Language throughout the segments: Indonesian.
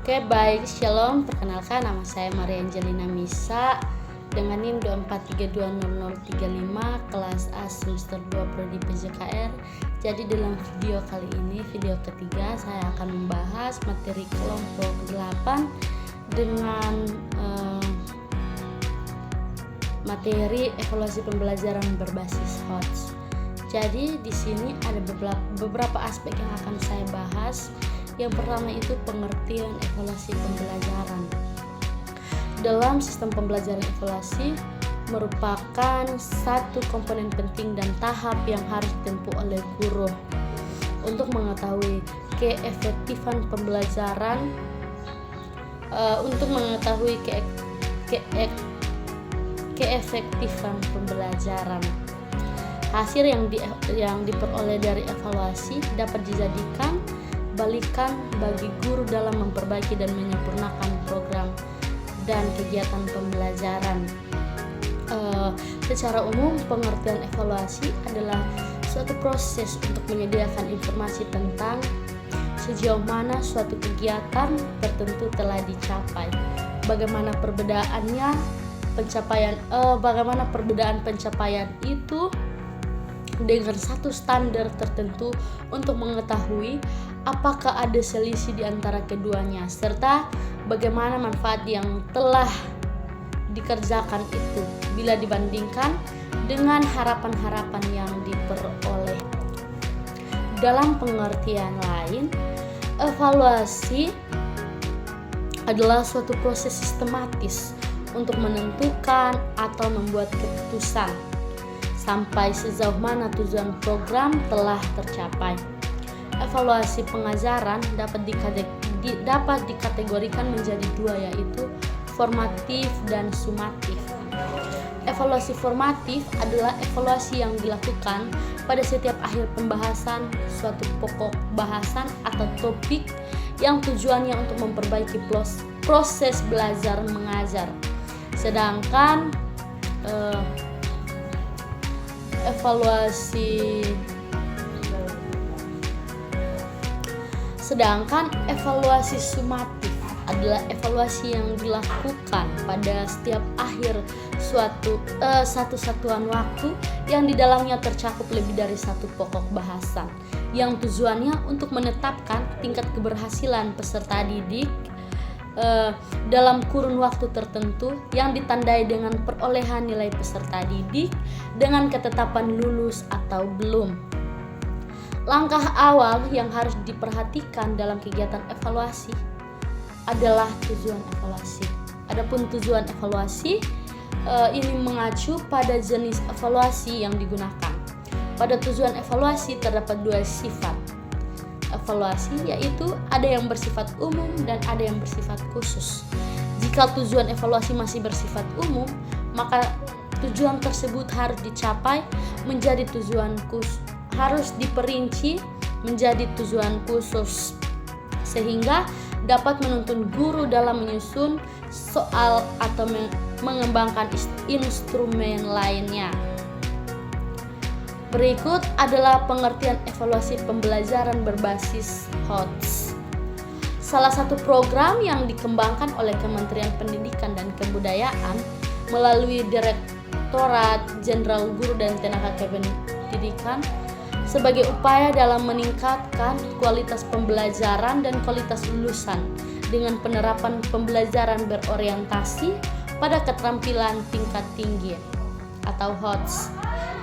Oke, baik, Shalom. Perkenalkan, nama saya Maria Angelina Misa dengan NIM 2432035 kelas A semester 2 Prodi PJKR. Jadi dalam video kali ini, video ketiga, saya akan membahas materi kelompok 8 dengan materi evaluasi pembelajaran berbasis HOTS. Jadi di sini ada beberapa aspek yang akan saya bahas. Yang pertama itu pengertian evaluasi pembelajaran. Dalam sistem pembelajaran evaluasi merupakan satu komponen penting dan tahap yang harus ditempuh oleh guru untuk mengetahui keefektifan pembelajaran, keefektifan pembelajaran. Hasil yang diperoleh dari evaluasi dapat dijadikan balikan bagi guru dalam memperbaiki dan menyempurnakan program dan kegiatan pembelajaran. Secara umum, pengertian evaluasi adalah suatu proses untuk menyediakan informasi tentang sejauh mana suatu kegiatan tertentu telah dicapai, bagaimana perbedaan pencapaian itu dengan satu standar tertentu untuk mengetahui apakah ada selisih di antara keduanya, serta bagaimana manfaat yang telah dikerjakan itu bila dibandingkan dengan harapan-harapan yang diperoleh. Dalam pengertian lain, evaluasi adalah suatu proses sistematis untuk menentukan atau membuat keputusan sampai sejauh mana tujuan program telah tercapai. Evaluasi pengajaran dapat dikategorikan menjadi dua, yaitu formatif dan sumatif. Evaluasi formatif adalah evaluasi yang dilakukan pada setiap akhir pembahasan suatu pokok bahasan atau topik yang tujuannya untuk memperbaiki proses belajar mengajar. Sedangkan evaluasi sumatif adalah evaluasi yang dilakukan pada setiap akhir satu satuan waktu yang di dalamnya tercakup lebih dari satu pokok bahasan, yang tujuannya untuk menetapkan tingkat keberhasilan peserta didik dalam kurun waktu tertentu yang ditandai dengan perolehan nilai peserta didik dengan ketetapan lulus atau belum. Langkah awal yang harus diperhatikan dalam kegiatan evaluasi adalah tujuan evaluasi. Adapun tujuan evaluasi ini mengacu pada jenis evaluasi yang digunakan. Pada tujuan evaluasi terdapat dua sifat evaluasi, yaitu ada yang bersifat umum dan ada yang bersifat khusus. Jika tujuan evaluasi masih bersifat umum, maka tujuan tersebut harus diperinci menjadi tujuan khusus, sehingga dapat menuntun guru dalam menyusun soal atau mengembangkan instrumen lainnya. Berikut adalah pengertian evaluasi pembelajaran berbasis HOTS. Salah satu program yang dikembangkan oleh Kementerian Pendidikan dan Kebudayaan melalui Direktorat Jenderal Guru dan Tenaga Kependidikan sebagai upaya dalam meningkatkan kualitas pembelajaran dan kualitas lulusan dengan penerapan pembelajaran berorientasi pada keterampilan tingkat tinggi atau HOTS.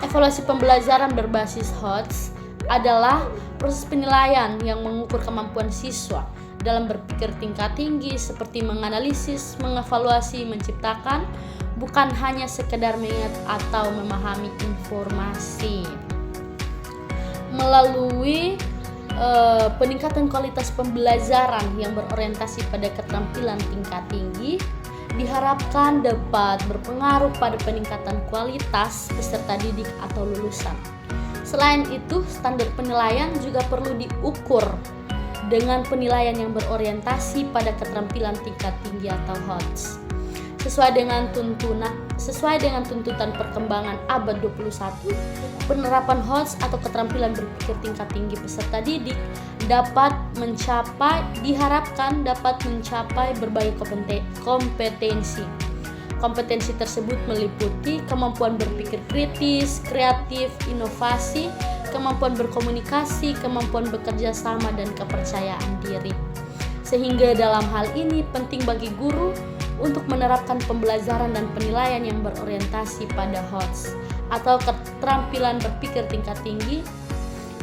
Evaluasi pembelajaran berbasis HOTS adalah proses penilaian yang mengukur kemampuan siswa dalam berpikir tingkat tinggi seperti menganalisis, mengevaluasi, menciptakan, bukan hanya sekedar mengingat atau memahami informasi. Melalui peningkatan kualitas pembelajaran yang berorientasi pada keterampilan tingkat tinggi diharapkan dapat berpengaruh pada peningkatan kualitas peserta didik atau lulusan. Selain itu, standar penilaian juga perlu diukur dengan penilaian yang berorientasi pada keterampilan tingkat tinggi atau HOTS. Sesuai dengan tuntutan perkembangan abad 21, penerapan HOTS atau keterampilan berpikir tingkat tinggi peserta didik diharapkan dapat mencapai berbagai kompetensi. Kompetensi tersebut meliputi kemampuan berpikir kritis, kreatif, inovasi, kemampuan berkomunikasi, kemampuan bekerja sama, dan kepercayaan diri. Sehingga dalam hal ini penting bagi guru untuk menerapkan pembelajaran dan penilaian yang berorientasi pada HOTS atau keterampilan berpikir tingkat tinggi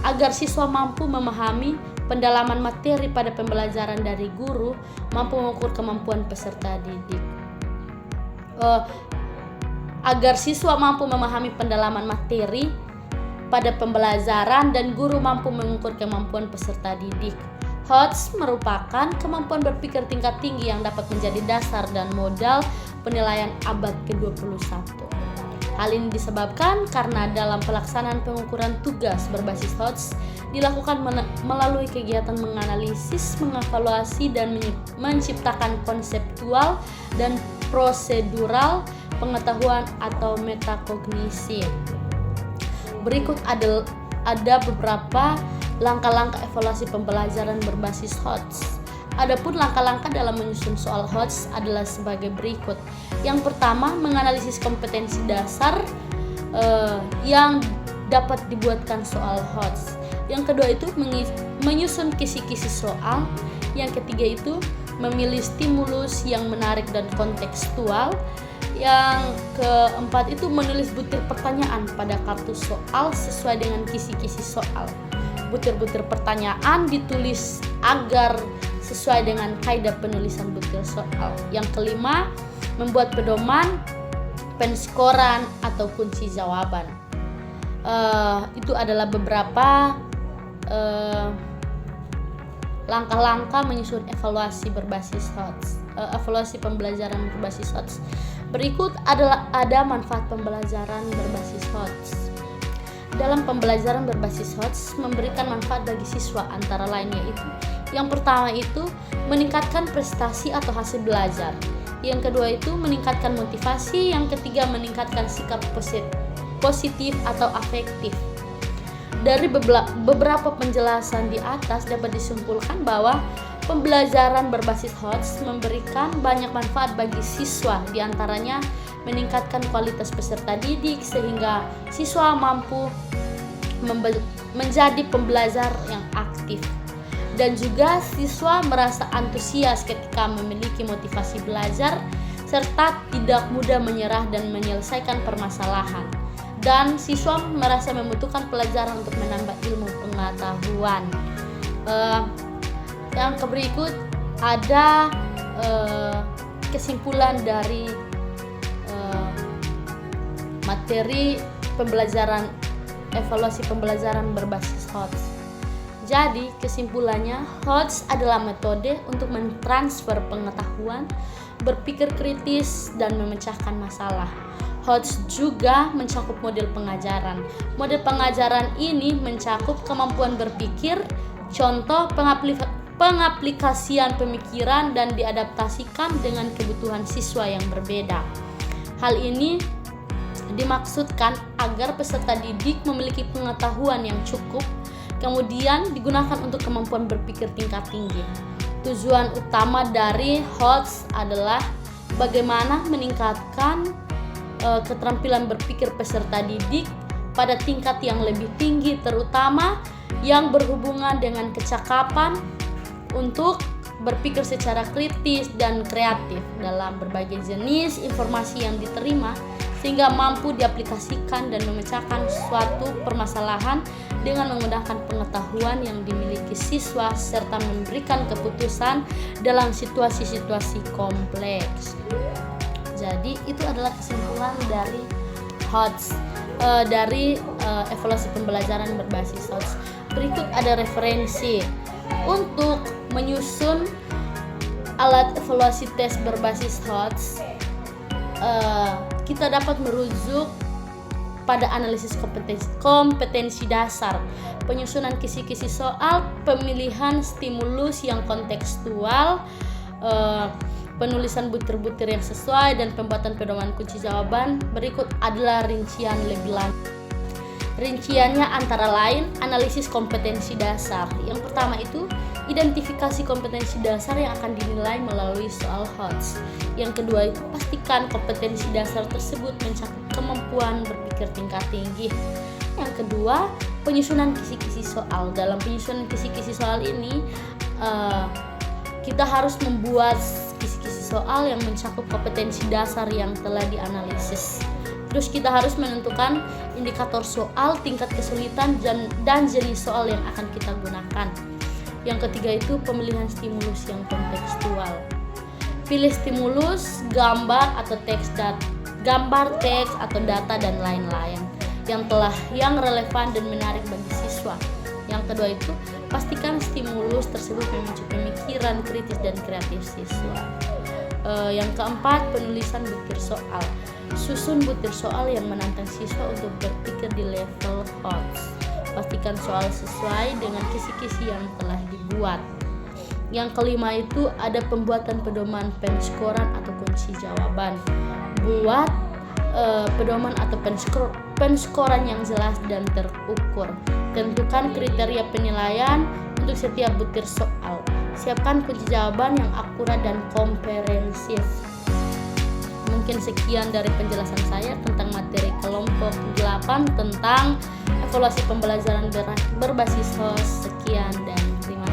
agar siswa mampu memahami pendalaman materi pada pembelajaran dari guru, mampu mengukur kemampuan peserta didik. Agar siswa mampu memahami pendalaman materi pada pembelajaran dan guru mampu mengukur kemampuan peserta didik. HOTS merupakan kemampuan berpikir tingkat tinggi yang dapat menjadi dasar dan modal penilaian abad ke-21. Hal ini disebabkan karena dalam pelaksanaan pengukuran tugas berbasis HOTS dilakukan melalui kegiatan menganalisis, mengevaluasi, dan menciptakan konseptual dan prosedural pengetahuan atau metakognisi. Berikut ada beberapa langkah-langkah evaluasi pembelajaran berbasis HOTS. Adapun langkah-langkah dalam menyusun soal HOTS adalah sebagai berikut. Yang pertama, menganalisis kompetensi dasar yang dapat dibuatkan soal HOTS. Yang kedua itu menyusun kisi-kisi soal. Yang ketiga itu memilih stimulus yang menarik dan kontekstual. Yang keempat itu menulis butir pertanyaan pada kartu soal sesuai dengan kisi-kisi soal. Butir-butir pertanyaan ditulis agar sesuai dengan kaidah penulisan butir soal. Yang kelima, membuat pedoman, penskoran atau kunci jawaban. Itu adalah beberapa langkah-langkah menyusun evaluasi berbasis HOTS, evaluasi pembelajaran berbasis HOTS. Berikut ada manfaat pembelajaran berbasis HOTS. Dalam pembelajaran berbasis HOTS memberikan manfaat bagi siswa antara lain yaitu yang pertama itu meningkatkan prestasi atau hasil belajar. Yang kedua itu meningkatkan motivasi. Yang ketiga meningkatkan sikap positif atau afektif. Dari beberapa penjelasan di atas dapat disimpulkan bahwa pembelajaran berbasis HOTS memberikan banyak manfaat bagi siswa, diantaranya meningkatkan kualitas peserta didik sehingga siswa mampu menjadi pembelajar yang aktif, dan juga siswa merasa antusias ketika memiliki motivasi belajar serta tidak mudah menyerah dan menyelesaikan permasalahan, dan siswa merasa membutuhkan pelajaran untuk menambah ilmu pengetahuan. Yang berikut ada kesimpulan dari materi pembelajaran, evaluasi pembelajaran berbasis HOTS. Jadi kesimpulannya, HOTS adalah metode untuk mentransfer pengetahuan, berpikir kritis, dan memecahkan masalah. HOTS juga mencakup model pengajaran. Model pengajaran ini mencakup kemampuan berpikir, contoh pengaplikasian pemikiran, dan diadaptasikan dengan kebutuhan siswa yang berbeda. Hal ini dimaksudkan agar peserta didik memiliki pengetahuan yang cukup, kemudian digunakan untuk kemampuan berpikir tingkat tinggi. Tujuan utama dari HOTS adalah bagaimana meningkatkan keterampilan berpikir peserta didik pada tingkat yang lebih tinggi, terutama yang berhubungan dengan kecakapan untuk berpikir secara kritis dan kreatif dalam berbagai jenis informasi yang diterima, sehingga mampu diaplikasikan dan memecahkan suatu permasalahan dengan menggunakan pengetahuan yang dimiliki siswa serta memberikan keputusan dalam situasi-situasi kompleks. Jadi itu adalah kesimpulan dari HOTS, dari evaluasi pembelajaran berbasis HOTS. Berikut ada referensi untuk menyusun alat evaluasi tes berbasis HOTS. Kita dapat merujuk pada analisis kompetensi dasar, penyusunan kisi-kisi soal, pemilihan stimulus yang kontekstual, penulisan butir-butir yang sesuai, dan pembuatan pedoman kunci jawaban. Berikut adalah rincian lebih lanjut. Rinciannya antara lain analisis kompetensi dasar. Yang pertama itu identifikasi kompetensi dasar yang akan dinilai melalui soal HOTS. Yang kedua itu pastikan kompetensi dasar tersebut mencakup kemampuan berpikir tingkat tinggi. Yang kedua, penyusunan kisi-kisi soal. Dalam penyusunan kisi-kisi soal ini kita harus membuat kisi-kisi soal yang mencakup kompetensi dasar yang telah dianalisis. Terus kita harus menentukan indikator soal, tingkat kesulitan, dan jenis soal yang akan kita gunakan. Yang ketiga itu pemilihan stimulus yang kontekstual. Pilih stimulus, gambar atau teks atau data dan lain-lain yang relevan dan menarik bagi siswa. Yang kedua itu pastikan stimulus tersebut memicu pemikiran kritis dan kreatif siswa. Yang keempat, penulisan butir soal. Susun butir soal yang menantang siswa untuk berpikir di level HOTS. Pastikan soal sesuai dengan kisi-kisi yang telah dibuat. Yang kelima itu ada pembuatan pedoman penskoran atau kunci jawaban. Buat pedoman atau penskoran yang jelas dan terukur. Tentukan kriteria penilaian untuk setiap butir soal. Siapkan kunci jawaban yang akurat dan komprehensif. Mungkin sekian dari penjelasan saya tentang materi kelompok 8 tentang evaluasi pembelajaran berbasis HOTS. Sekian dan terima kasih.